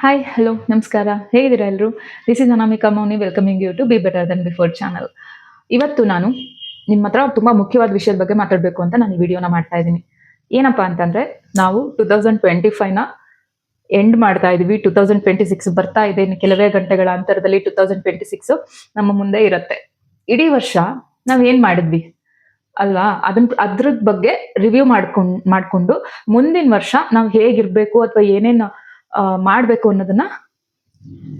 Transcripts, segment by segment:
Hi, hello, ನಮಸ್ಕಾರ. ಹೇಗಿದ್ದೀರಾ ಎಲ್ಲರೂ? This is Anamika Mouni welcoming you to be better than before channel. ಇವತ್ತು ನಾನು ನಿಮ್ಮ ಹತ್ರ ತುಂಬ ಮುಖ್ಯವಾದ ವಿಷಯದ ಬಗ್ಗೆ ಮಾತಾಡಬೇಕು ಅಂತ ನಾನು ಈ ವಿಡಿಯೋನ ಮಾಡ್ತಾ ಇದ್ದೀನಿ. ಏನಪ್ಪಾ ಅಂತಂದ್ರೆ, ನಾವು 2025ನ ಎಂಡ್ ಮಾಡ್ತಾ ಇದೀವಿ. 2026 ಬರ್ತಾ ಇದೆ. ಇನ್ನು ಕೆಲವೇ ಗಂಟೆಗಳ ಅಂತರದಲ್ಲಿ 2026 ನಮ್ಮ ಮುಂದೆ ಇರುತ್ತೆ. ಇಡೀ ವರ್ಷ ನಾವ್ ಏನ್ ಮಾಡಿದ್ವಿ ಅಲ್ವಾ? ಅದ್ರ ಬಗ್ಗೆ ರಿವ್ಯೂ ಮಾಡ್ಕೊಂಡು ಮುಂದಿನ ವರ್ಷ ನಾವು ಹೇಗಿರ್ಬೇಕು ಅಥವಾ ಏನೇನ್ ಮಾಡ್ಬೇಕು ಅನ್ನೋದನ್ನ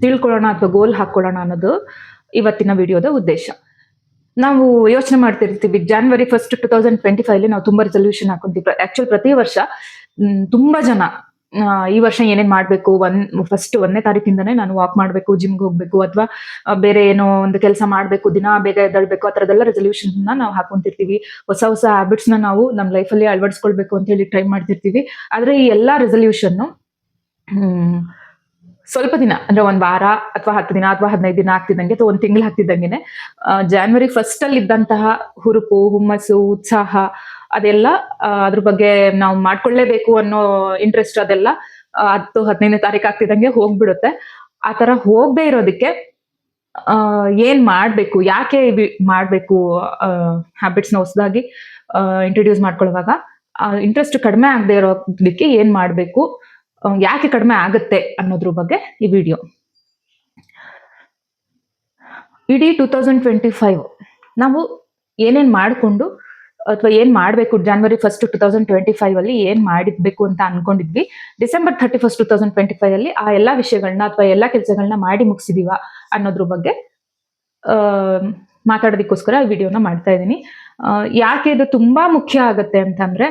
ತಿಳ್ಕೊಳ್ಳೋಣ ಅಥವಾ ಗೋಲ್ ಹಾಕೊಳ್ಳೋಣ ಅನ್ನೋದು ಇವತ್ತಿನ ವಿಡಿಯೋದ ಉದ್ದೇಶ. ನಾವು ಯೋಚನೆ ಮಾಡ್ತಿರ್ತೀವಿ, January 1st 2025 ನಾವು ತುಂಬಾ ರೆಸಲ್ಯೂಷನ್ ಹಾಕೊಂತೀವಿ. ಆಕ್ಚುಲ್ ಪ್ರತಿ ವರ್ಷ ತುಂಬಾ ಜನ ಈ ವರ್ಷ ಏನೇನ್ ಮಾಡ್ಬೇಕು, ಫಸ್ಟ್ 1ನೇ ತಾರೀಕಿಂದಾನೇ ನಾನು ವಾಕ್ ಮಾಡ್ಬೇಕು, ಜಿಮ್ಗೆ ಹೋಗ್ಬೇಕು, ಅಥವಾ ಬೇರೆ ಏನೋ ಒಂದು ಕೆಲಸ ಮಾಡ್ಬೇಕು, ದಿನ ಬೇಗ ಎದ್ದೇಳ್ಬೇಕು, ಆ ತರದೆಲ್ಲ ರೆಸಲ್ಯೂಷನ್ ನಾವು ಹಾಕೊಂತಿರ್ತೀವಿ. ಹೊಸ ಹೊಸ ಹ್ಯಾಬಿಟ್ಸ್ ನಾವು ನಮ್ಮ ಲೈಫಲ್ಲಿ ಅಳವಡಿಸ್ಕೊಳ್ಬೇಕು ಅಂತ ಹೇಳಿ ಟ್ರೈ ಮಾಡ್ತಿರ್ತೀವಿ. ಆದ್ರೆ ಈ ಎಲ್ಲಾ ರೆಸಲ್ಯೂಷನ್ ಸ್ವಲ್ಪ ದಿನ ಅಂದ್ರೆ ಒಂದ್ ವಾರ ಅಥವಾ 10 ದಿನ ಅಥವಾ 15 ದಿನ ಆಗ್ತಿದ್ದಂಗೆ ಅಥವಾ ಒಂದ್ ತಿಂಗಳು ಆಗ್ತಿದ್ದಂಗೆನೆ January 1st ಅಲ್ಲಿ ಇದ್ದಂತಹ ಹುರುಪು, ಹುಮ್ಮಸ್ಸು, ಉತ್ಸಾಹ ಅದೆಲ್ಲ ಅದ್ರ ಬಗ್ಗೆ ನಾವು ಮಾಡ್ಕೊಳ್ಳೇಬೇಕು ಅನ್ನೋ ಇಂಟ್ರೆಸ್ಟ್ ಅದೆಲ್ಲ 10-15ನೇ ತಾರೀಕು ಆಗ್ತಿದ್ದಂಗೆ ಹೋಗ್ಬಿಡುತ್ತೆ. ಆ ತರ ಹೋಗದೆ ಇರೋದಕ್ಕೆ ಏನ್ ಮಾಡ್ಬೇಕು, ಯಾಕೆ ಮಾಡ್ಬೇಕು, ಹ್ಯಾಬಿಟ್ಸ್ ನ ಹೊಸದಾಗಿ ಇಂಟ್ರೊಡ್ಯೂಸ್ ಮಾಡ್ಕೊಳ್ಳುವಾಗ ಇಂಟ್ರೆಸ್ಟ್ ಕಡಿಮೆ ಆಗದೆ ಇರೋದಕ್ಕೆ ಏನ್ ಮಾಡ್ಬೇಕು, ಯಾಕೆ ಕಡಿಮೆ ಆಗುತ್ತೆ ಅನ್ನೋದ್ರ ಬಗ್ಗೆ ಈ ವಿಡಿಯೋ. ಇಡೀ 2025 ನಾವು ಏನೇನ್ ಮಾಡ್ಕೊಂಡು ಅಥವಾ ಏನ್ ಮಾಡ್ಬೇಕು, January 1st 2025 ಅಲ್ಲಿ ಏನ್ ಮಾಡಿದ್ಬೇಕು ಅಂತ ಅನ್ಕೊಂಡಿದ್ವಿ, December 31st 2025 ಅಲ್ಲಿ ಆ ಎಲ್ಲಾ ವಿಷಯಗಳನ್ನ ಅಥವಾ ಎಲ್ಲಾ ಕೆಲಸಗಳನ್ನ ಮಾಡಿ ಮುಗಿಸಿದೀವ ಅನ್ನೋದ್ರ ಬಗ್ಗೆ ಮಾತಾಡೋದಕ್ಕೋಸ್ಕರ ಈ ವಿಡಿಯೋನ ಮಾಡ್ತಾ ಇದ್ದೀನಿ. ಯಾಕೆ ಇದು ತುಂಬಾ ಮುಖ್ಯ ಆಗತ್ತೆ ಅಂತಂದ್ರೆ,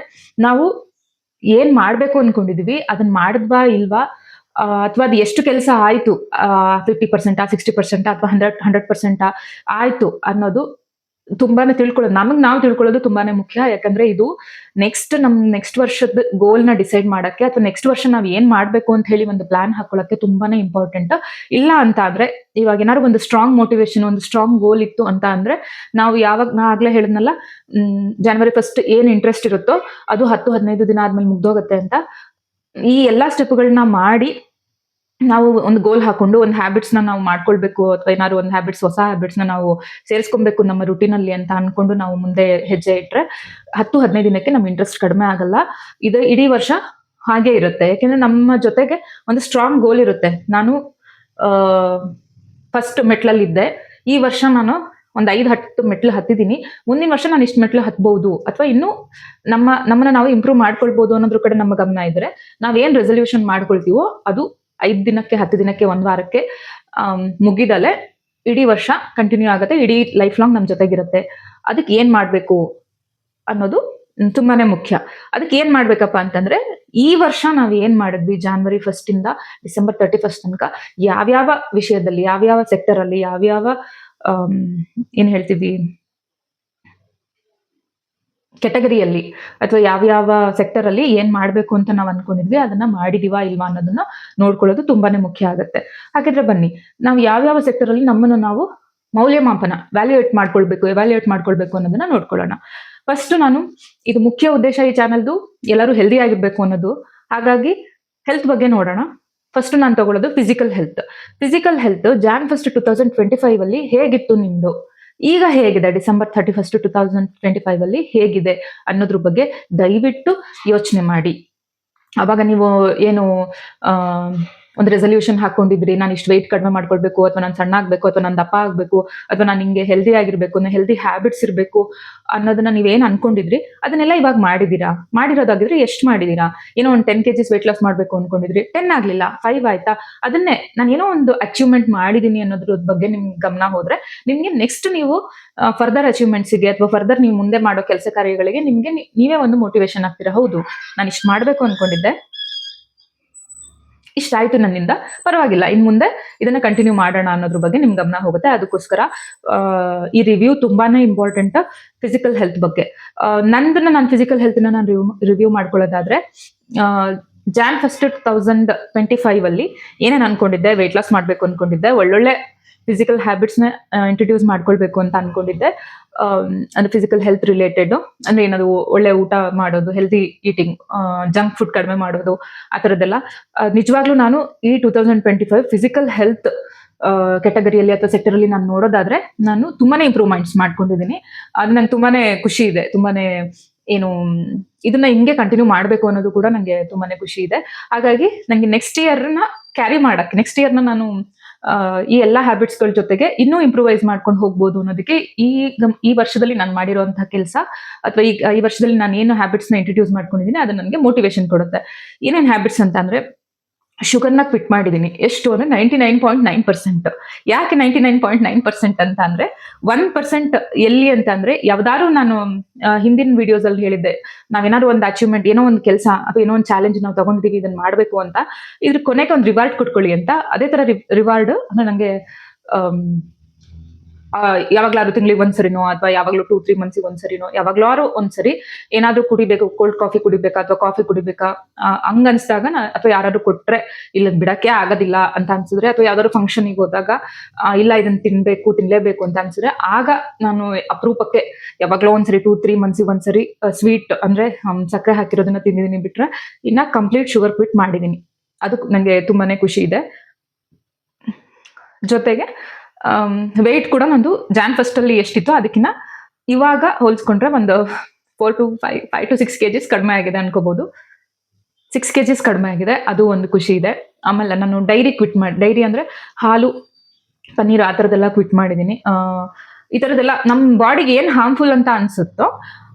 ನಾವು ಏನ್ ಮಾಡ್ಬೇಕು ಅನ್ಕೊಂಡಿದೀವಿ ಅದನ್ನ ಮಾಡಿದ್ವಾ ಇಲ್ವಾ, ಅಥವಾ ಅದು ಎಷ್ಟು ಕೆಲಸ ಆಯ್ತು, 50%, 60% ಅಥವಾ 100% ಆಯ್ತು ಅನ್ನೋದು ತುಂಬಾನೇ ತಿಳ್ಕೊಳ್ಳೋದು, ನಾವು ತಿಳ್ಕೊಳ್ಳೋದು ತುಂಬಾನೇ ಮುಖ್ಯ. ಯಾಕಂದ್ರೆ ಇದು ನೆಕ್ಸ್ಟ್ ವರ್ಷದ ಗೋಲ್ ನ ಡಿಸೈಡ್ ಮಾಡಕ್ಕೆ ಅಥವಾ ನೆಕ್ಸ್ಟ್ ವರ್ಷ ನಾವ್ ಏನ್ ಮಾಡ್ಬೇಕು ಅಂತ ಹೇಳಿ ಒಂದು ಪ್ಲಾನ್ ಹಾಕೊಳಕ್ಕೆ ತುಂಬಾನೇ ಇಂಪಾರ್ಟೆಂಟ್. ಇಲ್ಲ ಅಂತ ಅಂದ್ರೆ, ಇವಾಗ ಏನಾದ್ರು ಒಂದು ಸ್ಟ್ರಾಂಗ್ ಮೋಟಿವೇಶನ್, ಒಂದು ಸ್ಟ್ರಾಂಗ್ ಗೋಲ್ ಇತ್ತು ಅಂತ ಅಂದ್ರೆ, ನಾವು ನಾ ಆಗ್ಲೇ ಹೇಳಿದ್ನಲ್ಲ, January 1st ಏನ್ ಇಂಟ್ರೆಸ್ಟ್ ಇರುತ್ತೋ ಅದು 10-15 ದಿನ ಆದ್ಮೇಲೆ ಮುಗ್ದೋಗತ್ತೆ ಅಂತ. ಈ ಎಲ್ಲಾ ಸ್ಟೆಪ್ಗಳನ್ನ ಮಾಡಿ ನಾವು ಒಂದು ಗೋಲ್ ಹಾಕೊಂಡು ಒಂದು ಹ್ಯಾಬಿಟ್ಸ್ ನಾವು ಮಾಡ್ಕೊಳ್ಬೇಕು, ಅಥವಾ ಏನಾದ್ರು ಒಂದು ಹೊಸ ಹ್ಯಾಬಿಟ್ಸ್ ನಾವು ಸೇರಿಸ್ಕೊಬೇಕು ನಮ್ಮ ರುಟೀನ್ ಅಲ್ಲಿ ಅಂತ ಅನ್ಕೊಂಡು ನಾವು ಮುಂದೆ ಹೆಜ್ಜೆ ಇಟ್ರೆ 10-15 ದಿನಕ್ಕೆ ನಮ್ ಇಂಟ್ರೆಸ್ಟ್ ಕಡಿಮೆ ಆಗಲ್ಲ. ಇದು ಇಡೀ ವರ್ಷ ಹಾಗೆ ಇರುತ್ತೆ. ಯಾಕೆಂದ್ರೆ ನಮ್ಮ ಜೊತೆಗೆ ಒಂದು ಸ್ಟ್ರಾಂಗ್ ಗೋಲ್ ಇರುತ್ತೆ. ನಾನು ಫಸ್ಟ್ ಮೆಟ್ಲಲ್ಲಿದ್ದೆ, ಈ ವರ್ಷ ನಾನು ಒಂದ್ 5-10 ಮೆಟ್ಲು ಹತ್ತಿದ್ದೀನಿ, ಮುಂದಿನ ವರ್ಷ ನಾನು ಇಷ್ಟು ಮೆಟ್ಲು ಹತ್ಬಹುದು, ಅಥವಾ ಇನ್ನು ನಮ್ಮನ್ನ ನಾವು ಇಂಪ್ರೂವ್ ಮಾಡ್ಕೊಳ್ಬಹುದು ಅನ್ನೋದ್ರ ಕಡೆ ನಮ್ಮ ಗಮನ ಇದ್ರೆ, ನಾವೇನ್ ರೆಸಲ್ಯೂಷನ್ ಮಾಡ್ಕೊಳ್ತೀವೋ ಅದು 5 ದಿನಕ್ಕೆ, 10 ದಿನಕ್ಕೆ, 1 ವಾರಕ್ಕೆ ಮುಗಿದಲೆ ಇಡೀ ವರ್ಷ ಕಂಟಿನ್ಯೂ ಆಗುತ್ತೆ, ಇಡೀ ಲೈಫ್ ಲಾಂಗ್ ನಮ್ ಜೊತೆಗಿರುತ್ತೆ. ಅದಕ್ಕೆ ಏನ್ ಮಾಡ್ಬೇಕು ಅನ್ನೋದು ತುಂಬಾನೇ ಮುಖ್ಯ. ಅದಕ್ಕೆ ಏನ್ ಮಾಡ್ಬೇಕಪ್ಪ ಅಂತಂದ್ರೆ, ಈ ವರ್ಷ ನಾವ್ ಏನ್ ಮಾಡಿದ್ವಿ January 1st ಇಂದ December 31st ತನಕ, ಯಾವ್ಯಾವ ವಿಷಯದಲ್ಲಿ, ಯಾವ್ಯಾವ ಸೆಕ್ಟರ್ ಅಲ್ಲಿ, ಯಾವ್ಯಾವ ಏನ್ ಹೇಳ್ತೀವಿ ಕೆಟಗರಿಯಲ್ಲಿ, ಅಥವಾ ಯಾವ್ಯಾವ ಸೆಕ್ಟರ್ ಅಲ್ಲಿ ಏನ್ ಮಾಡ್ಬೇಕು ಅಂತ ನಾವ್ ಅನ್ಕೊಂಡಿದ್ವಿ ಅದನ್ನ ಮಾಡಿದೀವಾ ಇಲ್ವಾ ಅನ್ನೋದನ್ನ ನೋಡ್ಕೊಳ್ಳೋದು ತುಂಬಾನೇ ಮುಖ್ಯ ಆಗುತ್ತೆ. ಹಾಗಿದ್ರೆ ಬನ್ನಿ, ನಾವು ಯಾವ್ಯಾವ ಸೆಕ್ಟರ್ ಅಲ್ಲಿ ನಮ್ಮನ್ನು ನಾವು ಮೌಲ್ಯಮಾಪನ ಎವ್ಯಾಲ್ಯೂಯೇಟ್ ಮಾಡ್ಕೊಳ್ಬೇಕು ಅನ್ನೋದನ್ನ ನೋಡ್ಕೊಳ್ಳೋಣ. ಫಸ್ಟ್ ಇದು ಮುಖ್ಯ ಉದ್ದೇಶ ಈ ಚಾನಲ್ದು, ಎಲ್ಲರೂ ಹೆಲ್ದಿ ಆಗಿರ್ಬೇಕು ಅನ್ನೋದು. ಹಾಗಾಗಿ ಹೆಲ್ತ್ ಬಗ್ಗೆ ನೋಡೋಣ. ಫಸ್ಟ್ ನಾನು ತಗೊಳ್ಳೋದು ಫಿಸಿಕಲ್ ಹೆಲ್ತ್. Jan 1st 2025 ಅಲ್ಲಿ ಹೇಗಿತ್ತು ನಿಮ್ದು, ಈಗ ಹೇಗಿದೆ December 31st 2025 ಅಲ್ಲಿ ಹೇಗಿದೆ ಅನ್ನೋದ್ರ ಬಗ್ಗೆ ದಯವಿಟ್ಟು ಯೋಚನೆ ಮಾಡಿ. ಅವಾಗ ನೀವು ಏನು ಒಂದು ರೆಸಲ್ಯೂಷನ್ ಹಾಕೊಂಡಿದ್ರಿ, ನಾನು ಇಷ್ಟು ವೆಯ್ಟ್ ಕಡಿಮೆ ಮಾಡ್ಕೊಳ್ಬೇಕು, ಅಥವಾ ನಾನು ಸಣ್ಣ ಆಗ್ಬೇಕು, ಅಥವಾ ನಾನು ದಪ್ಪ ಆಗ್ಬೇಕು, ಅಥವಾ ನಾನು ಹಿಂಗೆ ಹೆಲ್ದಿ ಆಗಿರ್ಬೇಕು, ಹೆಲ್ದಿ ಹ್ಯಾಬಿಟ್ಸ್ ಇರಬೇಕು ಅನ್ನೋದನ್ನ ನೀವೇನ್ ಅನ್ಕೊಂಡಿದ್ರಿ ಅದನ್ನೆಲ್ಲ ಇವಾಗ ಮಾಡಿರೋದಾಗಿದ್ರೆ ಎಷ್ಟು ಮಾಡಿದೀರಾ? ಏನೋ ಒಂದು 10 kgs ವೆಯ್ಟ್ ಲಾಸ್ ಮಾಡ್ಬೇಕು ಅನ್ಕೊಂಡಿದ್ರಿ, 10 ಆಗ್ಲಿಲ್ಲ, 5 ಆಯ್ತಾ? ಅದನ್ನೇ ನಾನು ಏನೋ ಒಂದು ಅಚೀವ್ಮೆಂಟ್ ಮಾಡಿದೀನಿ ಅನ್ನೋದ್ರ ಬಗ್ಗೆ ನಿಮ್ಗೆ ಗಮನ ಹೋದ್ರೆ, ನಿಮ್ಗೆ ನೆಕ್ಸ್ಟ್ ನೀವು ಫರ್ದರ್ ಅಚೀವ್ಮೆಂಟ್ಸ್ಗೆ ಅಥವಾ ಫರ್ದರ್ ನೀವು ಮುಂದೆ ಮಾಡೋ ಕೆಲಸ ಕಾರ್ಯಗಳಿಗೆ ನಿಮ್ಗೆ ನೀವೇ ಒಂದು ಮೋಟಿವೇಶನ್ ಆಗ್ತೀರಾ. ಹೌದು, ನಾನು ಇಷ್ಟು ಮಾಡ್ಬೇಕು ಅನ್ಕೊಂಡಿದ್ದೆ, ಇಷ್ಟಾಯ್ತು ನನ್ನಿಂದ, ಪರವಾಗಿಲ್ಲ, ಇನ್ ಮುಂದೆ ಇದನ್ನ ಕಂಟಿನ್ಯೂ ಮಾಡೋಣ ಅನ್ನೋದ್ರ ಬಗ್ಗೆ ನಿಮ್ ಗಮನ ಹೋಗುತ್ತೆ. ಅದಕ್ಕೋಸ್ಕರ ಈ ರಿವ್ಯೂ ತುಂಬಾನೇ ಇಂಪಾರ್ಟೆಂಟ್ ಫಿಸಿಕಲ್ ಹೆಲ್ತ್ ಬಗ್ಗೆ. ನಾನು ಫಿಸಿಕಲ್ ಹೆಲ್ತ್ ನಾನು ರಿವ್ಯೂ ಮಾಡ್ಕೊಳ್ಳೋದಾದ್ರೆ, Jan 1st 2025 ಅಲ್ಲಿ ಏನೇನು ಅನ್ಕೊಂಡಿದ್ದೆ, ವೆಯ್ಟ್ ಲಾಸ್ ಮಾಡ್ಬೇಕು ಅನ್ಕೊಂಡಿದ್ದೆ, ಒಳ್ಳೊಳ್ಳೆ ಫಿಸಿಕಲ್ ಹ್ಯಾಬಿಟ್ಸ್ ನ ಇಂಟ್ರೊಡ್ಯೂಸ್ ಮಾಡ್ಕೊಳ್ಬೇಕು ಅಂತ ಅನ್ಕೊಂಡಿದ್ದೆ, ಅಂದ್ರೆ ಫಿಸಿಕಲ್ ಹೆಲ್ತ್ ರಿಲೇಟೆಡ್, ಅಂದ್ರೆ ಏನಾದ್ರು ಒಳ್ಳೆ ಊಟ ಮಾಡೋದು, ಹೆಲ್ದಿ ಈಟಿಂಗ್, ಜಂಕ್ ಫುಡ್ ಕಡಿಮೆ ಮಾಡೋದು, ಆ ಥರದ್ದೆಲ್ಲ. ನಿಜವಾಗ್ಲೂ ನಾನು ಈ 2025 ಫಿಸಿಕಲ್ ಹೆಲ್ತ್ ಕೆಟಗರಿಯಲ್ಲಿ ಅಥವಾ ಸೆಕ್ಟರ್ ಅಲ್ಲಿ ನಾನು ನೋಡೋದಾದ್ರೆ ನಾನು ತುಂಬಾನೇ ಇಂಪ್ರೂವ್ಮೆಂಟ್ಸ್ ಮಾಡ್ಕೊಂಡಿದ್ದೀನಿ. ಅದು ನಂಗೆ ತುಂಬಾನೇ ಖುಷಿ ಇದೆ. ತುಂಬಾನೇ ಏನು ಇದನ್ನ ಹಿಂಗೆ ಕಂಟಿನ್ಯೂ ಮಾಡಬೇಕು ಅನ್ನೋದು ಕೂಡ ನಂಗೆ ತುಂಬಾನೇ ಖುಷಿ ಇದೆ. ಹಾಗಾಗಿ ನಂಗೆ ನೆಕ್ಸ್ಟ್ ಇಯರ್ನ ನಾನು ಈ ಎಲ್ಲಾ ಹ್ಯಾಬಿಟ್ಸ್ ಗಳ ಜೊತೆಗೆ ಇನ್ನೂ ಇಂಪ್ರೂವೈಸ್ ಮಾಡ್ಕೊಂಡು ಹೋಗ್ಬೋದು ಅನ್ನೋದಕ್ಕೆ ಈ ವರ್ಷದಲ್ಲಿ ನಾನು ಮಾಡಿರುವಂತಹ ಕೆಲಸ ಅಥವಾ ಈ ವರ್ಷದಲ್ಲಿ ನಾನು ಏನು ಹ್ಯಾಬಿಟ್ಸ್ ನ ಇಂಟ್ರೊಡ್ಯೂಸ್ ಮಾಡ್ಕೊಂಡಿದ್ದೀನಿ ಅದು ನನಗೆ ಮೋಟಿವೇಶನ್ ಕೊಡುತ್ತೆ. ಏನೇನ್ ಹ್ಯಾಬಿಟ್ಸ್ ಅಂತ ಅಂದ್ರೆ, ಶುಗರ್ನ ಕ್ವಿಟ್ ಮಾಡಿದ್ದೀನಿ. ಎಷ್ಟು ಅಂದ್ರೆ 99.9%. ಯಾಕೆ 99.9% ಅಂತ ಅಂದ್ರೆ 1% ಎಲ್ಲಿ ಅಂತ ಅಂದ್ರೆ, ಯಾವ್ದಾದ್ರು ನಾನು ಹಿಂದಿನ ವಿಡಿಯೋಸ್ ಅಲ್ಲಿ ಹೇಳಿದ್ದೆ, ನಾವೇನಾದ್ರು ಒಂದು ಅಚೀವ್ಮೆಂಟ್, ಏನೋ ಒಂದು ಕೆಲಸ ಅಥವಾ ಏನೋ ಒಂದು ಚಾಲೆಂಜ್ ನಾವು ತಗೊಂಡಿದೀವಿ, ಇದನ್ನ ಮಾಡ್ಬೇಕು ಅಂತ, ಇದ್ರ ಕೊನೆಗೆ ಒಂದು ರಿವಾರ್ಡ್ ಕೊಟ್ಕೊಳ್ಳಿ ಅಂತ. ಅದೇ ತರ ರಿವಾರ್ಡ್ ಅಂದ್ರೆ ನಂಗೆ ಯಾವಾಗ್ಲಾದ್ರು ತಿಂಗಳಿಗೆ ಒಂದ್ಸರಿನೋ ಅಥವಾ ಯಾವಾಗ್ಲೂ 2-3 ಮಂತ್ಸಿಗೆ ಒಂದ್ಸರಿನೋ ಯಾವಾಗ್ಲಾರು ಒಂದ್ಸರಿ ಏನಾದ್ರು ಕುಡಿಬೇಕು, ಕೋಲ್ಡ್ ಕಾಫಿ ಕುಡಿಬೇಕಾ ಅಥವಾ ಕಾಫಿ ಕುಡಿಬೇಕಾ ಹಂಗ ಅನ್ಸಿದಾಗ, ಅಥವಾ ಯಾರಾದ್ರು ಕೊಟ್ರೆ ಇಲ್ಲ ಬಿಡಕ್ಕೆ ಆಗೋದಿಲ್ಲ ಅಂತ ಅನ್ಸಿದ್ರೆ, ಅಥವಾ ಯಾವ್ದಾದ್ರು ಫಂಕ್ಷನ್ಗೆ ಹೋದಾಗ ಇಲ್ಲ ಇದನ್ನ ತಿನ್ಲೇಬೇಕು ಅಂತ ಅನ್ಸಿದ್ರೆ, ಆಗ ನಾನು ಅಪರೂಪಕ್ಕೆ ಯಾವಾಗ್ಲೋ ಒಂದ್ಸರಿ 2-3 ಮಂತ್ಸಿಗೆ ಒಂದ್ಸರಿ ಸ್ವೀಟ್ ಅಂದ್ರೆ ಸಕ್ಕರೆ ಹಾಕಿರೋದನ್ನ ತಿಂದಿದ್ದೀನಿ. ಬಿಟ್ರೆ ಇನ್ನ ಕಂಪ್ಲೀಟ್ ಶುಗರ್ ಕ್ವಿಟ್ ಮಾಡಿದೀನಿ. ಅದು ನಂಗೆ ತುಂಬಾನೇ ಖುಷಿ ಇದೆ. ಜೊತೆಗೆ ವೆಯ್ಟ್ ಕೂಡ ನಂದು Jan 1 ಅಲ್ಲಿ ಎಷ್ಟಿತ್ತು ಅದಕ್ಕಿಂತ ಇವಾಗ ಹೋಲ್ಸ್ಕೊಂಡ್ರೆ ಒಂದು 5 to 6 kgs ಕಡಿಮೆ ಆಗಿದೆ ಅನ್ಕೋಬಹುದು. 6 kgs ಕಡಿಮೆ ಆಗಿದೆ, ಅದು ಒಂದು ಖುಷಿ ಇದೆ. ಆಮೇಲೆ ನಾನು ಡೈರಿ ಅಂದ್ರೆ ಹಾಲು, ಪನ್ನೀರ್ ಆ ಥರದ್ದೆಲ್ಲ ಕ್ವಿಟ್ ಮಾಡಿದೀನಿ. ಈ ಥರದ್ದೆಲ್ಲ ನಮ್ ಬಾಡಿಗೆ ಏನ್ ಹಾರ್ಮ್ಫುಲ್ ಅಂತ ಅನ್ಸುತ್ತೋ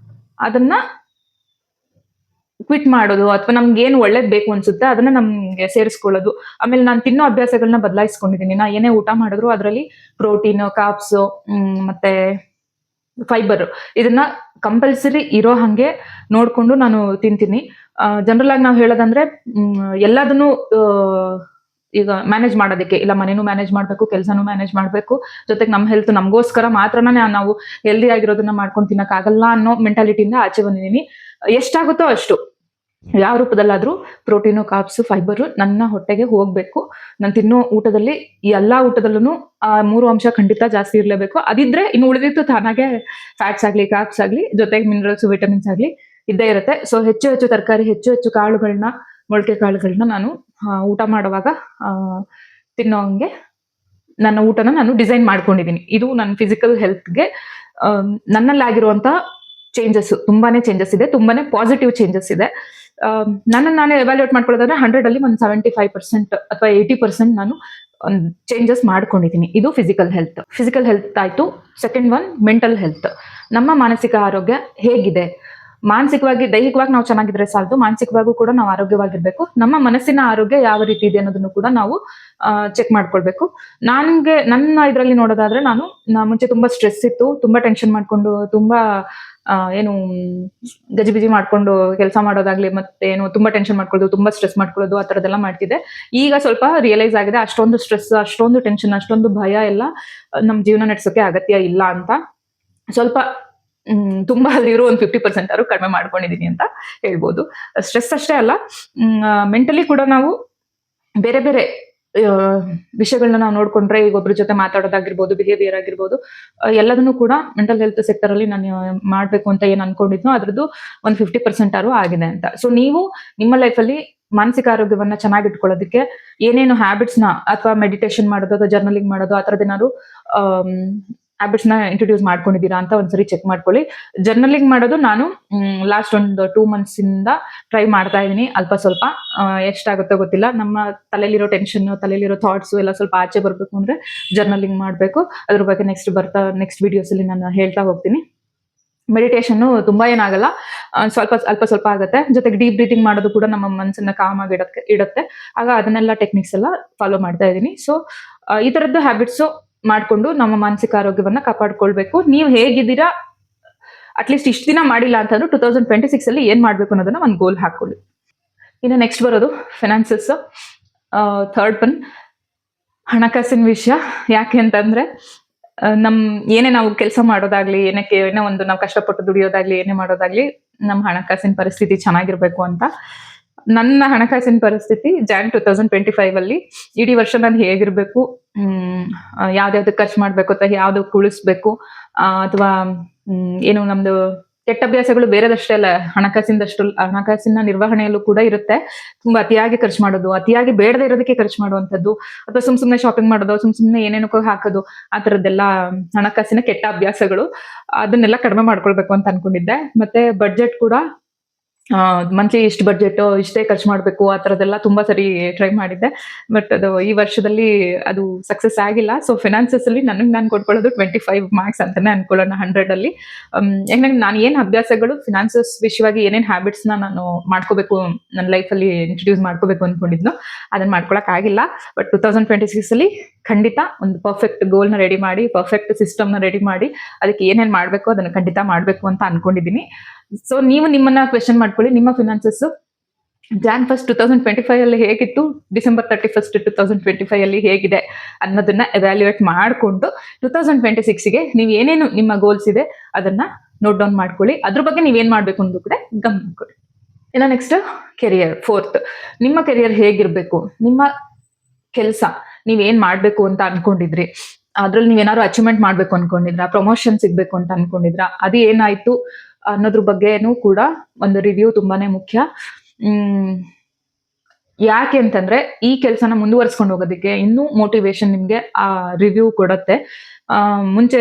ಅದನ್ನ ಕ್ವಿಟ್ ಮಾಡೋದು, ಅಥವಾ ನಮ್ಗೆ ಏನು ಒಳ್ಳೇದ್ ಬೇಕು ಅನ್ಸುತ್ತೆ ಅದನ್ನ ನಮ್ಗೆ ಸೇರಿಸ್ಕೊಳ್ಳೋದು. ಆಮೇಲೆ ನಾನು ತಿನ್ನೋ ಅಭ್ಯಾಸಗಳನ್ನ ಬದಲಾಯಿಸ್ಕೊಂಡಿದ್ದೀನಿ. ನಾ ಏನೇ ಊಟ ಮಾಡಿದ್ರು ಅದರಲ್ಲಿ ಪ್ರೋಟೀನ್, ಕಾರ್ಬ್ಸ್ ಮತ್ತೆ ಫೈಬರ್ ಇದನ್ನ ಕಂಪಲ್ಸರಿ ಇರೋ ಹಂಗೆ ನೋಡ್ಕೊಂಡು ನಾನು ತಿಂತೀನಿ. ಜನರಲ್ ಆಗಿ ನಾವು ಹೇಳೋದಂದ್ರೆ, ಎಲ್ಲದನ್ನು ಈಗ ಮ್ಯಾನೇಜ್ ಮಾಡೋದಕ್ಕೆ, ಇಲ್ಲ ಮನೇನು ಮ್ಯಾನೇಜ್ ಮಾಡ್ಬೇಕು, ಕೆಲಸನೂ ಮ್ಯಾನೇಜ್ ಮಾಡ್ಬೇಕು, ಜೊತೆಗೆ ನಮ್ಮ ಹೆಲ್ತ್ ನಮಗೋಸ್ಕರ ಮಾತ್ರನೇ ನಾವು ಹೆಲ್ದಿ ಆಗಿರೋದನ್ನ ಮಾಡ್ಕೊಂಡು ತಿನ್ನಕ್ಕಾಗಲ್ಲ ಅನ್ನೋ ಮೆಂಟಾಲಿಟಿಯಿಂದ ಆಚೆ ಬಂದಿದ್ದೀನಿ. ಎಷ್ಟಾಗುತ್ತೋ ಅಷ್ಟು, ಯಾವ ರೂಪದಲ್ಲಾದ್ರೂ ಪ್ರೋಟೀನು, ಕಾರ್ಬ್ಸ್, ಫೈಬರ್ ನನ್ನ ಹೊಟ್ಟೆಗೆ ಹೋಗ್ಬೇಕು. ನಾನು ತಿನ್ನೋ ಊಟದಲ್ಲಿ, ಎಲ್ಲಾ ಊಟದಲ್ಲೂ ಆ 3 ಅಂಶ ಖಂಡಿತ ಜಾಸ್ತಿ ಇರ್ಲೇಬೇಕು. ಅದಿದ್ರೆ ಇನ್ನು ಉಳಿದಿತ್ತು ತಾನಾಗೆ ಫ್ಯಾಟ್ಸ್ ಆಗ್ಲಿ, ಕಾರ್ಬ್ಸ್ ಆಗ್ಲಿ, ಜೊತೆಗೆ ಮಿನರಲ್ಸ್, ವಿಟಮಿನ್ಸ್ ಆಗ್ಲಿ ಇದ್ದೇ ಇರುತ್ತೆ. ಸೊ ಹೆಚ್ಚು ತರಕಾರಿ, ಹೆಚ್ಚು ಕಾಳುಗಳನ್ನ, ಮೊಳಕೆ ಕಾಳುಗಳನ್ನ ನಾನು ಊಟ ಮಾಡುವಾಗ ತಿನ್ನೋ ಹಂಗೆ ನನ್ನ ಊಟನ ನಾನು ಡಿಸೈನ್ ಮಾಡ್ಕೊಂಡಿದ್ದೀನಿ. ಇದು ನನ್ನ ಫಿಸಿಕಲ್ ಹೆಲ್ತ್ಗೆ ನನ್ನಲ್ಲಾಗಿರುವಂತ ಚೇಂಜಸ್, ತುಂಬಾನೇ ಚೇಂಜಸ್ ಇದೆ, ತುಂಬಾನೇ ಪಾಸಿಟಿವ್ ಚೇಂಜಸ್ ಇದೆ. ನಾನು ಎವ್ಯಾಲ್ಯೂಯೇಟ್ ಮಾಡ್ಕೊಳ್ಳೋದಾದ್ರೆ 100 ಅಲ್ಲಿ ಒಂದು 75% ಅಥವಾ 80% ನಾನು ಚೇಂಜಸ್ ಮಾಡ್ಕೊಂಡಿದ್ದೀನಿ. ಇದು ಫಿಸಿಕಲ್ ಹೆಲ್ತ್ ಆಯ್ತು. Second one mental health. ನಮ್ಮ ಮಾನಸಿಕ ಆರೋಗ್ಯ ಹೇಗಿದೆ? ಮಾನಸಿಕವಾಗಿ, ದೈಹಿಕವಾಗಿ ನಾವು ಚೆನ್ನಾಗಿದ್ರೆ ಸಾಲದು, ಮಾನಸಿಕವಾಗೂ ಕೂಡ ನಾವು ಆರೋಗ್ಯವಾಗಿರ್ಬೇಕು. ನಮ್ಮ ಮನಸ್ಸಿನ ಆರೋಗ್ಯ ಯಾವ ರೀತಿ ಇದೆ ಅನ್ನೋದನ್ನು ಕೂಡ ನಾವು ಚೆಕ್ ಮಾಡ್ಕೊಳ್ಬೇಕು. ನನ್ನ ಇದ್ರಲ್ಲಿ ನೋಡೋದಾದ್ರೆ, ನಾನು ಮುಂಚೆ ತುಂಬಾ ಸ್ಟ್ರೆಸ್ ಇತ್ತು, ತುಂಬಾ ಟೆನ್ಷನ್ ಮಾಡ್ಕೊಂಡು, ತುಂಬಾ ಏನು ಗಜಿಬಿಜಿ ಮಾಡ್ಕೊಂಡು ಕೆಲಸ ಮಾಡೋದಾಗ್ಲಿ, ಮತ್ತೆ ಏನು ತುಂಬಾ ಟೆನ್ಷನ್ ಮಾಡ್ಕೊಳ್ಳೋದು, ತುಂಬಾ ಸ್ಟ್ರೆಸ್ ಮಾಡ್ಕೊಳ್ಳೋದು, ಆ ತರದೆಲ್ಲ ಮಾಡ್ತಿದ್ದೆ. ಈಗ ಸ್ವಲ್ಪ ರಿಯಲೈಸ್ ಆಗಿದೆ, ಅಷ್ಟೊಂದು ಸ್ಟ್ರೆಸ್, ಅಷ್ಟೊಂದು ಟೆನ್ಷನ್, ಅಷ್ಟೊಂದು ಭಯ ಎಲ್ಲ ನಮ್ ಜೀವನ ನಡೆಸೋಕೆ ಅಗತ್ಯ ಇಲ್ಲ ಅಂತ. ಸ್ವಲ್ಪ ತುಂಬಾ ಅಲ್ಲಿರೋ ಒಂದು 50% ಆದ್ರೂ ಕಡಿಮೆ ಮಾಡ್ಕೊಂಡಿದೀನಿ ಅಂತ ಹೇಳ್ಬೋದು. ಸ್ಟ್ರೆಸ್ ಅಷ್ಟೇ ಅಲ್ಲ, ಮೆಂಟಲಿ ಕೂಡ ನಾವು ಬೇರೆ ವಿಷಯಗಳನ್ನ ನಾವು ನೋಡ್ಕೊಂಡ್ರೆ, ಈಗ ಒಬ್ರ ಜೊತೆ ಮಾತಾಡೋದಾಗಿರ್ಬೋದು, ಬಿಹೇವಿಯರ್ ಆಗಿರ್ಬೋದು, ಎಲ್ಲದನ್ನು ಕೂಡ ಮೆಂಟಲ್ ಹೆಲ್ತ್ ಸೆಕ್ಟರ್ ಅಲ್ಲಿ ನಾನು ಮಾಡ್ಬೇಕು ಅಂತ ಏನ್ ಅನ್ಕೊಂಡಿದ್ನೋ ಅದ್ರದ್ದು ಒಂದು 50% ಆದ್ರೂ ಆಗಿದೆ ಅಂತ. ಸೊ ನೀವು ನಿಮ್ಮ ಲೈಫಲ್ಲಿ ಮಾನಸಿಕ ಆರೋಗ್ಯವನ್ನ ಚೆನ್ನಾಗಿಟ್ಕೊಳ್ಳೋದಕ್ಕೆ ಏನೇನು ಹ್ಯಾಬಿಟ್ಸ್ ನ, ಅಥವಾ ಮೆಡಿಟೇಷನ್ ಮಾಡೋದು, ಅಥವಾ ಜರ್ನಲಿಂಗ್ ಮಾಡೋದು, ಆ ಥರದ್ದೇನಾದ್ರು ಹ್ಯಾಬಿಟ್ಸ್ ನ ಇಂಟ್ರೊಡ್ಯೂಸ್ ಮಾಡ್ಕೊಂಡಿದ್ದೀರಾ ಅಂತ ಒಂದ್ಸರಿ ಚೆಕ್ ಮಾಡ್ಕೊಳ್ಳಿ. ಜರ್ನಲಿಂಗ್ ಮಾಡೋದು ನಾನು ಲಾಸ್ಟ್ ಒಂದು 2 months ಇಂದ ಟ್ರೈ ಮಾಡ್ತಾ ಇದೀನಿ. ಅಲ್ಪ ಸ್ವಲ್ಪ ಎಷ್ಟಾಗುತ್ತೋ ಗೊತ್ತಿಲ್ಲ. ನಮ್ಮ ತಲೆಯಲ್ಲಿರೋ ಟೆನ್ಷನ್, ತಲೆಯಲ್ಲಿರೋ ಥಾಟ್ಸ್ ಎಲ್ಲ ಸ್ವಲ್ಪ ಆಚೆ ಬರ್ಬೇಕು ಅಂದ್ರೆ ಜರ್ನಲಿಂಗ್ ಮಾಡ್ಬೇಕು. ಅದ್ರ ಬಗ್ಗೆ ನೆಕ್ಸ್ಟ್ ವಿಡಿಯೋಸ್ ಅಲ್ಲಿ ನಾನು ಹೇಳ್ತಾ ಹೋಗ್ತೀನಿ. ಮೆಡಿಟೇಷನ್ ತುಂಬಾ ಏನಾಗಲ್ಲ, ಅಲ್ಪ ಸ್ವಲ್ಪ ಆಗುತ್ತೆ. ಜೊತೆಗೆ ಡೀಪ್ ಬ್ರೀತಿಂಗ್ ಮಾಡೋದು ಕೂಡ ನಮ್ಮ ಮನಸ್ಸನ್ನ ಕಾಮ್ ಆಗಿ ಇಡುತ್ತೆ. ಆಗ ಅದನ್ನೆಲ್ಲ ಟೆಕ್ನಿಕ್ಸ್ ಎಲ್ಲ ಫಾಲೋ ಮಾಡ್ತಾ ಇದೀನಿ. ಸೊ ಈ ತರದ್ದು ಹ್ಯಾಬಿಟ್ಸ್ ಮಾಡ್ಕೊಂಡು ನಮ್ಮ ಮಾನಸಿಕ ಆರೋಗ್ಯವನ್ನ ಕಾಪಾಡ್ಕೊಳ್ಬೇಕು. ನೀವು ಹೇಗಿದ್ದೀರಾ, ಅಟ್ಲೀಸ್ಟ್ ಇಷ್ಟು ದಿನ ಮಾಡಿಲ್ಲ ಅಂತಂದ್ರೆ 2026 ಅಲ್ಲಿ ಏನ್ ಮಾಡ್ಬೇಕು ಅನ್ನೋದನ್ನ ಒಂದು ಗೋಲ್ ಹಾಕೊಳ್ಳಿ. ಇನ್ನು ನೆಕ್ಸ್ಟ್ ಬರೋದು ಫೈನಾನ್ಸಸ್, ಥರ್ಡ್ ಒನ್ ಹಣಕಾಸಿನ ವಿಷಯ. ಯಾಕೆ ಅಂತಂದ್ರೆ, ಏನೇ ನಾವು ಕೆಲಸ ಮಾಡೋದಾಗ್ಲಿ, ಏನೋ ಒಂದು ನಾವು ಕಷ್ಟಪಟ್ಟು ದುಡಿಯೋದಾಗ್ಲಿ, ಏನೇ ಮಾಡೋದಾಗ್ಲಿ, ನಮ್ಮ ಹಣಕಾಸಿನ ಪರಿಸ್ಥಿತಿ ಚೆನ್ನಾಗಿರ್ಬೇಕು ಅಂತ. ನನ್ನ ಹಣಕಾಸಿನ ಪರಿಸ್ಥಿತಿ Jan 2025 ಅಲ್ಲಿ ಇಡೀ ವರ್ಷ ನಾನು ಹೇಗಿರ್ಬೇಕು, ಯಾವ್ದಾವ್ದಕ್ಕೆ ಖರ್ಚು ಮಾಡ್ಬೇಕು, ಅಥವಾ ಯಾವ್ದು ಉಳಿಸ್ಬೇಕು, ಅಥವಾ ಏನು ನಮ್ದು ಕೆಟ್ಟ ಅಭ್ಯಾಸಗಳು ಬೇರೆದಷ್ಟೇ ಅಲ್ಲ, ಹಣಕಾಸಿನ ನಿರ್ವಹಣೆಯಲ್ಲೂ ಕೂಡ ಇರುತ್ತೆ. ತುಂಬಾ ಅತಿಯಾಗಿ ಖರ್ಚು ಮಾಡೋದು, ಅತಿಯಾಗಿ ಬೇಡದೇ ಇರೋದಕ್ಕೆ ಖರ್ಚು ಮಾಡುವಂಥದ್ದು, ಅಥವಾ ಸುಮ್ನೆ ಶಾಪಿಂಗ್ ಮಾಡೋದು, ಸುಮ್ನೆ ಏನೇನಕ್ಕೋ ಹಾಕೋದು, ಆ ತರದ್ದೆಲ್ಲ ಹಣಕಾಸಿನ ಕೆಟ್ಟ ಅಭ್ಯಾಸಗಳು. ಅದನ್ನೆಲ್ಲ ಕಡಿಮೆ ಮಾಡ್ಕೊಳ್ಬೇಕು ಅಂತ ಅನ್ಕೊಂಡಿದ್ದೆ. ಮತ್ತೆ ಬಡ್ಜೆಟ್ ಕೂಡ ಮಂತ್ಲಿ ಇಷ್ಟು ಬಡ್ಜೆಟ್ ಇಷ್ಟೇ ಖರ್ಚು ಮಾಡ್ಬೇಕು ಆ ತರದೆಲ್ಲ ತುಂಬಾ ಸರಿ ಟ್ರೈ ಮಾಡಿದ್ದೆ. ಬಟ್ ಅದು ಈ ವರ್ಷದಲ್ಲಿ ಅದು ಸಕ್ಸಸ್ ಆಗಿಲ್ಲ. ಸೊ ಫಿನಾನ್ಸಸ್ ಅಲ್ಲಿ ನನಗೆ ನಾನು ಕೊಟ್ಕೊಳ್ಳೋದು 25 ಮಾರ್ಕ್ಸ್ ಅಂತಾನೆ ಅನ್ಕೊಳ್ಳೋಣ 100 ಅಲ್ಲಿ. ಯಾಕಂದ್ರೆ ನಾನು ಏನ್ ಅಭ್ಯಾಸಗಳು ಫಿನಾನ್ಸಸ್ ವಿಷಯವಾಗಿ ಏನೇನ್ ಹ್ಯಾಬಿಟ್ಸ್ ನಾನು ಮಾಡ್ಕೋಬೇಕು, ನನ್ನ ಲೈಫ್ ಅಲ್ಲಿ ಇಂಟ್ರೊಡ್ಯೂಸ್ ಮಾಡ್ಕೋಬೇಕು ಅನ್ಕೊಂಡಿದ್ನೋ ಅದನ್ನ ಮಾಡ್ಕೊಳಕ್ ಆಗಿಲ್ಲ. ಬಟ್ 2026 ಅಲ್ಲಿ ಖಂಡಿತ ಒಂದು ಪರ್ಫೆಕ್ಟ್ ಗೋಲ್ ನ ರೆಡಿ ಮಾಡಿ, ಪರ್ಫೆಕ್ಟ್ ಸಿಸ್ಟಮ್ ನ ರೆಡಿ ಮಾಡಿ, ಅದಕ್ಕೆ ಏನೇನ್ ಮಾಡ್ಬೇಕು ಅದನ್ನ ಖಂಡಿತ ಮಾಡ್ಬೇಕು ಅಂತ ಅನ್ಕೊಂಡಿದೀನಿ. ಸೊ ನೀವು ನಿಮ್ಮನ್ನ ಕ್ವೆಶನ್ ಮಾಡ್ಕೊಳ್ಳಿ, ನಿಮ್ಮ ಫಿನಾನ್ಸಸ್ Jan 1st 2025 ಅಲ್ಲಿ ಹೇಗಿತ್ತು, December 31st 2025 ಅಲ್ಲಿ ಹೇಗಿದೆ ಅನ್ನೋದನ್ನ ಎವ್ಯಾಲ್ಯೂಯೇಟ್ ಮಾಡಿಕೊಂಡು 2026ಗೆ ನೀವು ಏನೇನು ನಿಮ್ಮ ಗೋಲ್ಸ್ ಇದೆ ಅದನ್ನ ನೋಟ್ ಡೌನ್ ಮಾಡ್ಕೊಳ್ಳಿ. ಅದ್ರ ಬಗ್ಗೆ ನೀವೇನ್ ಮಾಡ್ಬೇಕು ಅನ್ನೋದು ಕೂಡ ಗಮನ ಕೊಡಿ. ಇನ್ನು ನೆಕ್ಸ್ಟ್ ಕೆರಿಯರ್, 4th ನಿಮ್ಮ ಕೆರಿಯರ್ ಹೇಗಿರ್ಬೇಕು, ನಿಮ್ಮ ಕೆಲಸ ನೀವೇನ್ ಮಾಡ್ಬೇಕು ಅಂತ ಅನ್ಕೊಂಡಿದ್ರಿ, ಅದ್ರಲ್ಲಿ ನೀವೇನಾದ್ರು ಅಚೀವ್ಮೆಂಟ್ ಮಾಡ್ಬೇಕು ಅನ್ಕೊಂಡಿದ್ರ, ಪ್ರಮೋಷನ್ ಸಿಗ್ಬೇಕು ಅಂತ ಅನ್ಕೊಂಡಿದ್ರ, ಅದು ಏನಾಯ್ತು ಅನ್ನೋದ್ರ ಬಗ್ಗೆನೂ ಕೂಡ ಒಂದು ರಿವ್ಯೂ ತುಂಬಾನೇ ಮುಖ್ಯ. ಯಾಕೆ ಅಂತಂದ್ರೆ ಈ ಕೆಲಸನ ಮುಂದುವರಿಸ್ಕೊಂಡು ಹೋಗೋದಕ್ಕೆ ಇನ್ನೂ ಮೋಟಿವೇಶನ್ ನಿಮ್ಗೆ ಆ ರಿವ್ಯೂ ಕೊಡುತ್ತೆ. ಮುಂಚೆ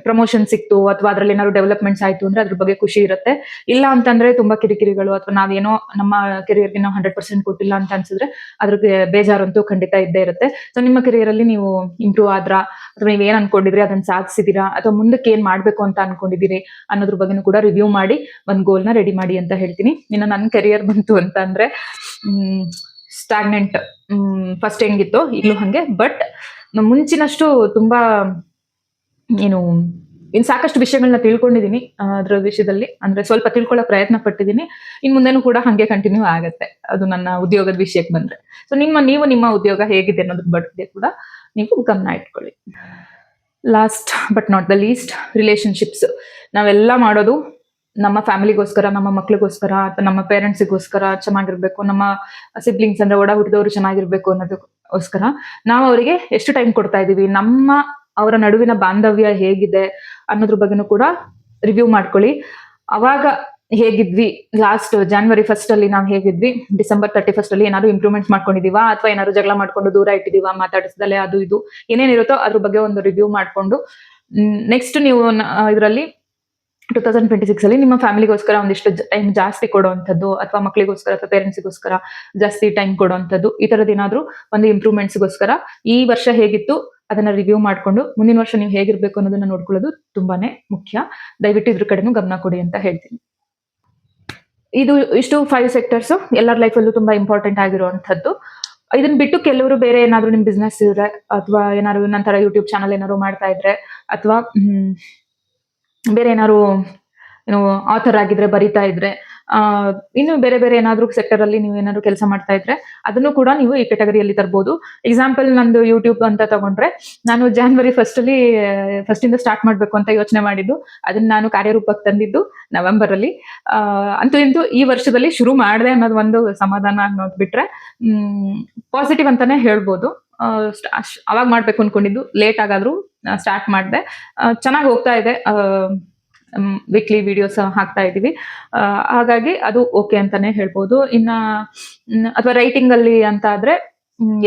ಪ್ರಮೋಷನ್ ಸಿಕ್ತು ಅಥವಾ ಅದ್ರಲ್ಲಿ ಏನಾದ್ರು ಡೆವಲಪ್ಮೆಂಟ್ಸ್ ಆಯ್ತು ಅಂದ್ರೆ ಅದ್ರ ಬಗ್ಗೆ ಖುಷಿ ಇರುತ್ತೆ. ಇಲ್ಲ ಅಂತಂದ್ರೆ ತುಂಬಾ ಕಿರಿಕಿರಿಗಳು ಅಥವಾ ನಾವೇನೋ ನಮ್ಮ ಕೆರಿಯರ್ಗೆ ನಾವು 100% ಕೊಟ್ಟಿಲ್ಲ ಅಂತ ಅನ್ಸಿದ್ರೆ ಅದ್ರಿಗೆ ಬೇಜಾರಂತೂ ಖಂಡಿತ ಇದ್ದೇ ಇರುತ್ತೆ. ಸೊ ನಿಮ್ಮ ಕೆರಿಯರ್ ಅಲ್ಲಿ ನೀವು ಇಂಪ್ರೂವ್ ಆದ್ರ, ಅಥವಾ ನೀವ್ ಏನ್ ಅನ್ಕೊಂಡಿದ್ರಿ ಅದನ್ನ ಸಾಧಿಸಿದೀರಾ, ಅಥವಾ ಮುಂದಕ್ಕೆ ಏನ್ ಮಾಡ್ಬೇಕು ಅಂತ ಅನ್ಕೊಂಡಿದೀರಿ ಅನ್ನೋದ್ರ ಬಗ್ಗೆನೂ ಕೂಡ ರಿವ್ಯೂ ಮಾಡಿ ಒಂದ್ ಗೋಲ್ನ ರೆಡಿ ಮಾಡಿ ಅಂತ ಹೇಳ್ತೀನಿ. ಇನ್ನು ನನ್ನ ಕೆರಿಯರ್ ಬಂತು ಅಂತ ಅಂದ್ರೆ ಸ್ಟಾಗ್ನೆಂಟ್. ಫಸ್ಟ್ ಹೆಂಗಿತ್ತು ಈಗಲೂ ಹಂಗೆ, ಬಟ್ ಮುಂಚಿನಷ್ಟು ತುಂಬಾ ಏನು ಇನ್ ಸಾಕಷ್ಟು ವಿಷಯಗಳನ್ನ ತಿಳ್ಕೊಂಡಿದೀನಿ ಅದ್ರ ವಿಷಯದಲ್ಲಿ, ಅಂದ್ರೆ ಸ್ವಲ್ಪ ತಿಳ್ಕೊಳ್ಳೋ ಪ್ರಯತ್ನ ಪಟ್ಟಿದ್ದೀನಿ. ಇನ್ ಮುಂದೆನೂ ಕೂಡ ಹಂಗೆ ಕಂಟಿನ್ಯೂ ಆಗತ್ತೆ, ಅದು ನನ್ನ ಉದ್ಯೋಗದ ವಿಷಯಕ್ಕೆ ಬಂದ್ರೆ. ಸೊ ನೀವು ನಿಮ್ಮ ಉದ್ಯೋಗ ಹೇಗಿದೆ ಅನ್ನೋದ್ರ ಬಗ್ಗೆ ಕೂಡ ನೀವು ಗಮನ ಇಟ್ಕೊಳ್ಳಿ. Last but not the least, relationships. ನಾವೆಲ್ಲ ಮಾಡೋದು ನಮ್ಮ ಫ್ಯಾಮಿಲಿಗೋಸ್ಕರ, ನಮ್ಮ ಮಕ್ಳಿಗೋಸ್ಕರ, ಅಥವಾ ನಮ್ಮ ಪೇರೆಂಟ್ಸಿಗೋಸ್ಕರ ಚೆನ್ನಾಗಿರ್ಬೇಕು, ನಮ್ಮ ಸಿಬ್ಲಿಂಗ್ಸ್ ಅಂದ್ರೆ ಒಡ ಹುಟ್ಟಿದವರು ಚೆನ್ನಾಗಿರ್ಬೇಕು ಅನ್ನೋದಕ್ಕೋಸ್ಕರ ನಾವು ಅವರಿಗೆ ಎಷ್ಟು ಟೈಮ್ ಕೊಡ್ತಾ ಇದೀವಿ, ಅವರ ನಡುವಿನ ಬಾಂಧವ್ಯ ಹೇಗಿದೆ ಅನ್ನೋದ್ರ ಬಗ್ಗೆನೂ ಕೂಡ ರಿವ್ಯೂ ಮಾಡ್ಕೊಳ್ಳಿ. ಅವಾಗ ಹೇಗಿದ್ವಿ, ಲಾಸ್ಟ್ January 1st ಅಲ್ಲಿ ನಾವು ಹೇಗಿದ್ವಿ, December 31st ಅಲ್ಲಿ ಏನಾದ್ರು ಇಂಪ್ರೂವ್ಮೆಂಟ್ಸ್ ಮಾಡ್ಕೊಂಡಿದೀವಾ, ಅಥವಾ ಏನಾದ್ರು ಜಗಳ ಮಾಡ್ಕೊಂಡು ದೂರ ಇಟ್ಟಿದೀವಾ, ಮಾತಾಡಿಸ್ದಲೆ ಅದು ಇದು ಏನೇನಿರುತ್ತೋ ಅದ್ರ ಬಗ್ಗೆ ಒಂದು ರಿವ್ಯೂ ಮಾಡ್ಕೊಂಡು ನೆಕ್ಸ್ಟ್ ನೀವು ಇದರಲ್ಲಿ 2026 ಅಲ್ಲಿ ನಿಮ್ಮ ಫ್ಯಾಮಿಲಿಗೋಸ್ಕರ ಒಂದಿಷ್ಟು ಟೈಮ್ ಜಾಸ್ತಿ ಕೊಡುವಂಥದ್ದು, ಅಥವಾ ಮಕ್ಕಳಿಗೋಸ್ಕರ ಅಥವಾ ಪೇರೆಂಟ್ಸಿಗೋಸ್ಕರ ಜಾಸ್ತಿ ಟೈಮ್ ಕೊಡುವಂಥದ್ದು, ಈ ತರದ್ ಏನಾದ್ರು ಒಂದು ಇಂಪ್ರೂವ್ಮೆಂಟ್ಸ್ಗೋಸ್ಕರ ಈ ವರ್ಷ ಹೇಗಿತ್ತು ಅದನ್ನ ರಿವ್ಯೂ ಮಾಡ್ಕೊಂಡು ಮುಂದಿನ ವರ್ಷ ನೀವು ಹೇಗಿರ್ಬೇಕು ಅನ್ನೋದನ್ನ ನೋಡ್ಕೊಳ್ಳೋದು ತುಂಬಾನೇ ಮುಖ್ಯ. ದಯವಿಟ್ಟು ಇದ್ರ ಕಡೆನೂ ಗಮನ ಕೊಡಿ ಅಂತ ಹೇಳ್ತೀನಿ. ಇಷ್ಟು 5 ಸೆಕ್ಟರ್ಸ್ ಎಲ್ಲರ ಲೈಫಲ್ಲೂ ತುಂಬಾ ಇಂಪಾರ್ಟೆಂಟ್ ಆಗಿರುವಂತದ್ದು. ಇದನ್ನ ಬಿಟ್ಟು ಕೆಲವರು ಬೇರೆ ಏನಾದ್ರು ನಿಮ್ ಬಿಸ್ನೆಸ್ ಇದ್ರೆ, ಅಥವಾ ಏನಾದ್ರು ನಂತರ ಯೂಟ್ಯೂಬ್ ಚಾನಲ್ ಏನಾದ್ರು ಮಾಡ್ತಾ ಇದ್ರೆ, ಅಥವಾ ಬೇರೆ ಏನಾದ್ರು ಆಥರ್ ಆಗಿದ್ರೆ, ಬರಿತಾ ಇದ್ರೆ, ಇನ್ನು ಬೇರೆ ಬೇರೆ ಏನಾದ್ರು ಸೆಕ್ಟರ್ ಅಲ್ಲಿ ನೀವು ಏನಾದ್ರು ಕೆಲಸ ಮಾಡ್ತಾ ಇದ್ರೆ ಅದನ್ನು ಕೂಡ ನೀವು ಈ ಕೆಟಗರಿಯಲ್ಲಿ ತರಬಹುದು. ಎಕ್ಸಾಂಪಲ್ ನಂದು ಯೂಟ್ಯೂಬ್ ಅಂತ ತಗೊಂಡ್ರೆ, ನಾನು January 1st ಅಲ್ಲಿ ಫಸ್ಟಿಂದ ಸ್ಟಾರ್ಟ್ ಮಾಡ್ಬೇಕು ಅಂತ ಯೋಚನೆ ಮಾಡಿದ್ದು, ಅದನ್ನ ನಾನು ಕಾರ್ಯರೂಪಕ್ಕೆ ತಂದಿದ್ದು November ಅಲ್ಲಿ. ಅಂತೂ ಇಂತೂ ಈ ವರ್ಷದಲ್ಲಿ ಶುರು ಮಾಡಿದೆ ಅನ್ನೋದು ಒಂದು ಸಮಾಧಾನ ಅನ್ನೋದು ಬಿಟ್ರೆ ಪಾಸಿಟಿವ್ ಅಂತಾನೆ ಹೇಳ್ಬೋದು. ಅವಾಗ ಮಾಡ್ಬೇಕು ಅನ್ಕೊಂಡಿದ್ದು, ಲೇಟ್ ಆಗಾದ್ರೂ ಸ್ಟಾರ್ಟ್ ಮಾಡಿದೆ, ಚೆನ್ನಾಗಿ ಹೋಗ್ತಾ ಇದೆ. ವೀಕ್ಲಿ ವಿಡಿಯೋಸ್ ಹಾಕ್ತಾ ಇದೀವಿ, ಹಾಗಾಗಿ ಅದು ಓಕೆ ಅಂತಾನೆ ಹೇಳ್ಬೋದು. ಅಥವಾ ರೈಟಿಂಗ್ ಅಲ್ಲಿ ಅಂತ ಆದ್ರೆ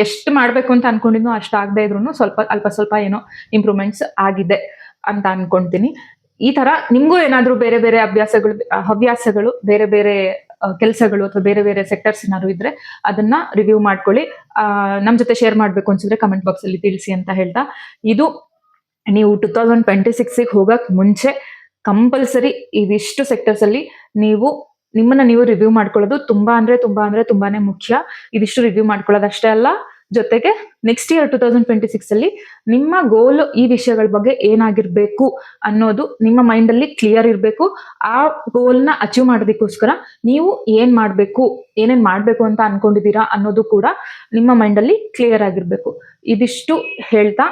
ಎಷ್ಟು ಮಾಡ್ಬೇಕು ಅಂತ ಅನ್ಕೊಂಡಿದ್ನೋ ಅಷ್ಟು ಆಗದೆ ಇದ್ರು ಅಲ್ಪ ಸ್ವಲ್ಪ ಏನೋ ಇಂಪ್ರೂವ್ಮೆಂಟ್ಸ್ ಆಗಿದೆ ಅಂತ ಅನ್ಕೊಂತೀನಿ. ಈ ತರ ನಿಮ್ಗೂ ಏನಾದ್ರು ಬೇರೆ ಬೇರೆ ಹವ್ಯಾಸಗಳು, ಬೇರೆ ಬೇರೆ ಕೆಲಸಗಳು ಅಥವಾ ಬೇರೆ ಬೇರೆ ಸೆಕ್ಟರ್ಸ್ ಏನಾದ್ರು ಇದ್ರೆ ಅದನ್ನ ರಿವ್ಯೂ ಮಾಡ್ಕೊಳ್ಳಿ. ನಮ್ ಜೊತೆ ಶೇರ್ ಮಾಡ್ಬೇಕು ಅನ್ಸಿದ್ರೆ ಕಮೆಂಟ್ ಬಾಕ್ಸ್ ಅಲ್ಲಿ ತಿಳಿಸಿ ಅಂತ ಹೇಳ್ತಾ, ಇದು ನೀವು 2026 ಹೋಗಕ್ ಮುಂಚೆ ಕಂಪಲ್ಸರಿ ಇದಿಷ್ಟು ಸೆಕ್ಟರ್ಸ್ ಅಲ್ಲಿ ನಿಮ್ಮನ್ನ ನೀವು ರಿವ್ಯೂ ಮಾಡ್ಕೊಳ್ಳೋದು ತುಂಬಾನೇ ಮುಖ್ಯ. ಇದಿಷ್ಟು ರಿವ್ಯೂ ಮಾಡ್ಕೊಳ್ಳೋದಷ್ಟೇ ಅಲ್ಲ, ಜೊತೆಗೆ ನೆಕ್ಸ್ಟ್ ಇಯರ್ 2026 ಅಲ್ಲಿ ನಿಮ್ಮ ಗೋಲ್ ಈ ವಿಷಯಗಳ ಬಗ್ಗೆ ಏನಾಗಿರ್ಬೇಕು ಅನ್ನೋದು ನಿಮ್ಮ ಮೈಂಡ್ ಅಲ್ಲಿ ಕ್ಲಿಯರ್ ಇರ್ಬೇಕು. ಆ ಗೋಲ್ ನ ಅಚೀವ್ ಮಾಡೋದಕ್ಕೋಸ್ಕರ ನೀವು ಏನೇನ್ ಮಾಡ್ಬೇಕು ಅಂತ ಅನ್ಕೊಂಡಿದೀರಾ ಅನ್ನೋದು ಕೂಡ ನಿಮ್ಮ ಮೈಂಡ್ ಅಲ್ಲಿ ಕ್ಲಿಯರ್ ಆಗಿರ್ಬೇಕು. ಇದಿಷ್ಟು ಹೇಳ್ತಾ,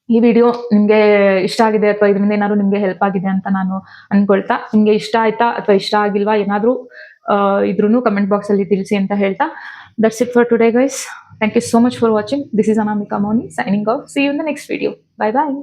ಈ ವಿಡಿಯೋ ನಿಮ್ಗೆ ಇಷ್ಟ ಆಗಿದೆ ಅಥವಾ ಇದರಿಂದ ಏನಾದ್ರು ನಿಮ್ಗೆ ಹೆಲ್ಪ್ ಆಗಿದೆ ಅಂತ ನಾನು ಅನ್ಕೊಳ್ತಾ, ನಿಮ್ಗೆ ಇಷ್ಟ ಆಯ್ತಾ ಅಥವಾ ಇಷ್ಟ ಆಗಿಲ್ವಾ ಏನಾದ್ರು ಇದ್ರೂ ಕಮೆಂಟ್ ಬಾಕ್ಸ್ ಅಲ್ಲಿ ತಿಳಿಸಿ ಅಂತ ಹೇಳ್ತಾ, that's it for today guys. Thank you so much for watching. This is Anamika Moni signing off. See you in the next video. Bye bye.